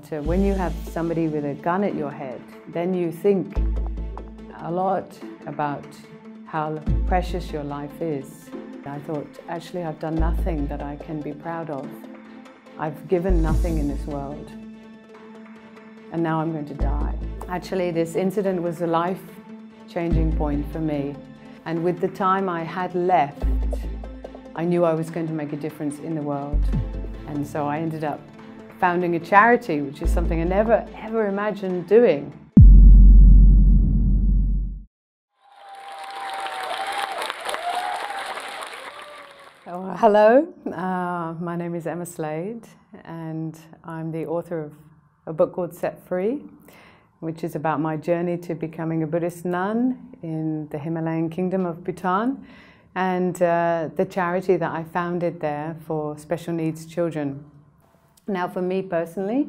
So when you have somebody with a gun at your head, then you think a lot about how precious your life is. I thought, actually, I've done nothing that I can be proud of. I've given nothing in this world. And now I'm going to die. Actually, this incident was a life-changing point for me. And with the time I had left, I knew I was going to make a difference in the world. And so I ended up founding a charity, which is something I never, ever imagined doing. Oh, hello, my name is Emma Slade, and I'm the author of a book called Set Free, which is about my journey to becoming a Buddhist nun in the Himalayan kingdom of Bhutan, and the charity that I founded there for special needs children. Now, for me personally,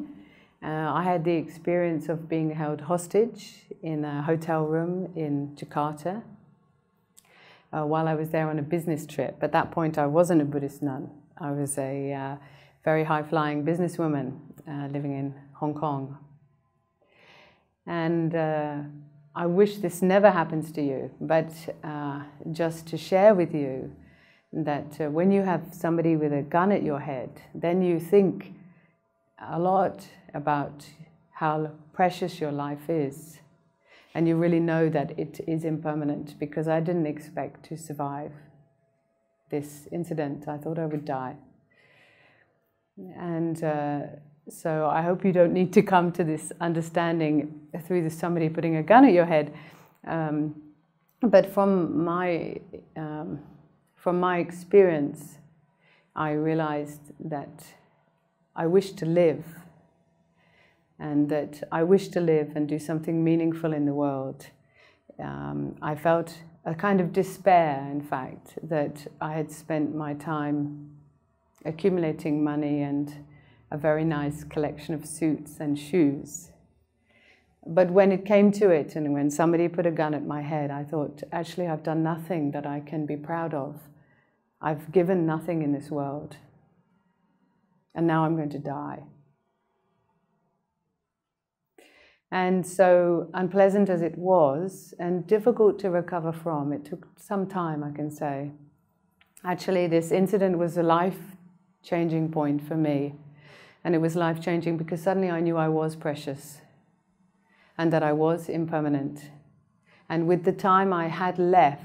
I had the experience of being held hostage in a hotel room in Jakarta while I was there on a business trip. At that point, I wasn't a Buddhist nun. I was a very high-flying businesswoman living in Hong Kong. And I wish this never happens to you, but just to share with you that when you have somebody with a gun at your head, then you think a lot about how precious your life is. And you really know that it is impermanent, because I didn't expect to survive this incident. I thought I would die. And so I hope you don't need to come to this understanding through somebody putting a gun at your head. But from my experience, I realized that I wish to live, and that I wish to live and do something meaningful in the world. I felt a kind of despair, in fact, that I had spent my time accumulating money and a very nice collection of suits and shoes. But when it came to it, and when somebody put a gun at my head, I thought, actually, I've done nothing that I can be proud of. I've given nothing in this world. And now I'm going to die. And so unpleasant as it was, and difficult to recover from, it took some time, I can say. Actually, this incident was a life-changing point for me. And it was life-changing because suddenly I knew I was precious and that I was impermanent. And with the time I had left,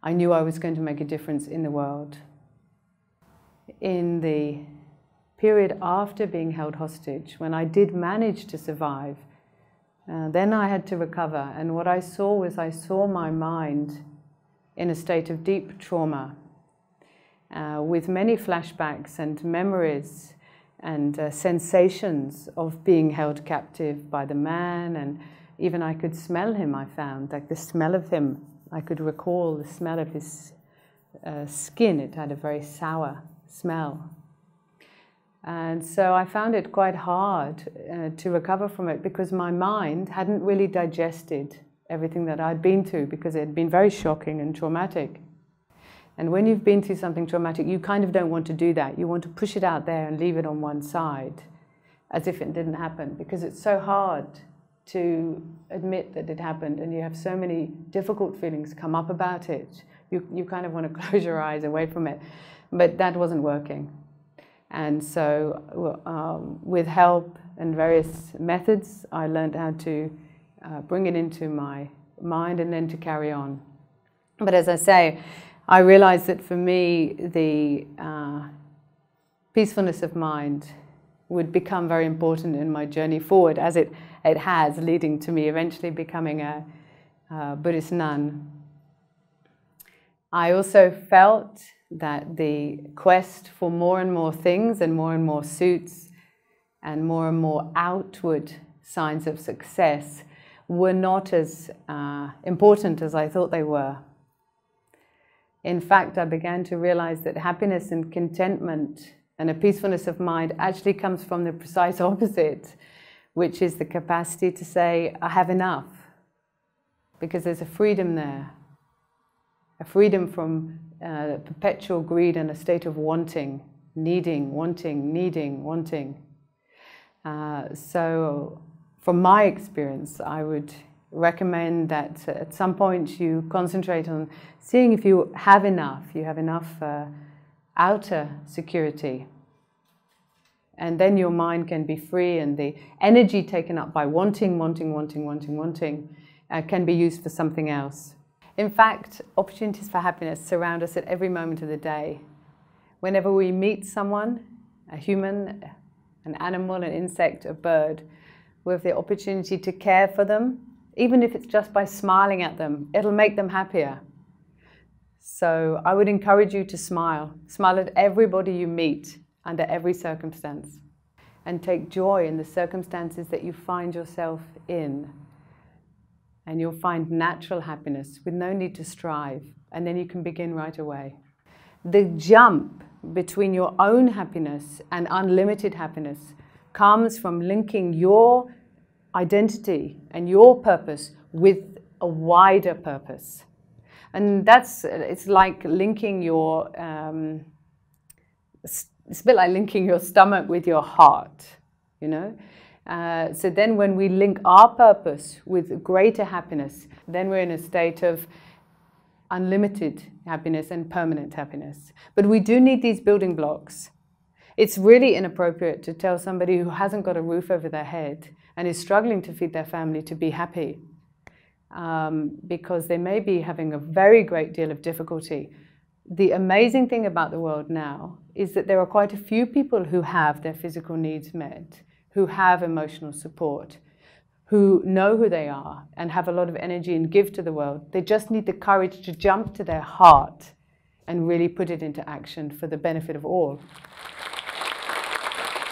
I knew I was going to make a difference in the world. In the period after being held hostage, when I did manage to survive, then I had to recover. And what I saw was, I saw my mind in a state of deep trauma, with many flashbacks and memories and sensations of being held captive by the man. And even I could smell him, I found, like the smell of him. I could recall the smell of his skin. It had a very sour smell. And so I found it quite hard to recover from it, because my mind hadn't really digested everything that I'd been through, because it had been very shocking and traumatic. And when you've been through something traumatic, you kind of don't want to do that. You want to push it out there and leave it on one side, as if it didn't happen, because it's so hard to admit that it happened, and you have so many difficult feelings come up about it. You kind of want to close your eyes away from it. But that wasn't working. And so with help and various methods, I learned how to bring it into my mind and then to carry on. But as I say, I realized that for me, the peacefulness of mind would become very important in my journey forward, as it has, leading to me eventually becoming a Buddhist nun. I also felt that the quest for more and more things and more suits and more outward signs of success were not as important as I thought they were. In fact, I began to realize that happiness and contentment and a peacefulness of mind actually comes from the precise opposite, which is the capacity to say, I have enough, because there's a freedom there. A freedom from perpetual greed and a state of wanting, needing, wanting, needing, wanting. So from my experience, I would recommend that at some point you concentrate on seeing if you have enough outer security. And then your mind can be free, and the energy taken up by wanting can be used for something else. In fact, opportunities for happiness surround us at every moment of the day. Whenever we meet someone, a human, an animal, an insect, a bird, we have the opportunity to care for them. Even if it's just by smiling at them, it'll make them happier. So I would encourage you to smile. Smile at everybody you meet, under every circumstance. And take joy in the circumstances that you find yourself in. And you'll find natural happiness with no need to strive. And then you can begin right away. The jump between your own happiness and unlimited happiness comes from linking your identity and your purpose with a wider purpose. And it's like linking your, it's a bit like linking your stomach with your heart, you know? So then when we link our purpose with greater happiness, then we're in a state of unlimited happiness and permanent happiness. But we do need these building blocks. It's really inappropriate to tell somebody who hasn't got a roof over their head and is struggling to feed their family to be happy, because they may be having a very great deal of difficulty. The amazing thing about the world now is that there are quite a few people who have their physical needs met, who have emotional support, who know who they are and have a lot of energy and give to the world. They just need the courage to jump to their heart and really put it into action for the benefit of all.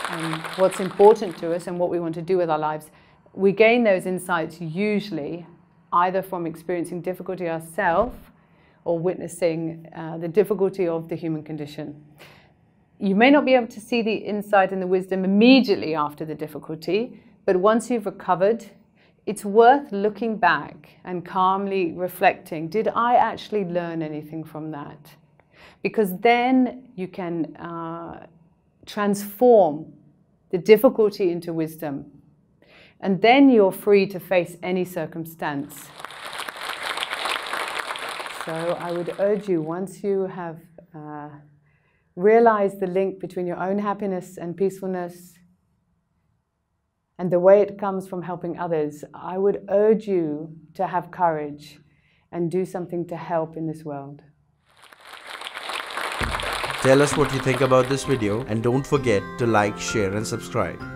And what's important to us and what we want to do with our lives, we gain those insights usually either from experiencing difficulty ourselves or witnessing the difficulty of the human condition. You may not be able to see the insight and the wisdom immediately after the difficulty, but once you've recovered, it's worth looking back and calmly reflecting, did I actually learn anything from that? Because then you can transform the difficulty into wisdom. And then you're free to face any circumstance. So I would urge you, once you have realized the link between your own happiness and peacefulness and the way it comes from helping others, I would urge you to have courage and do something to help in this world. Tell us what you think about this video and don't forget to like, share and subscribe.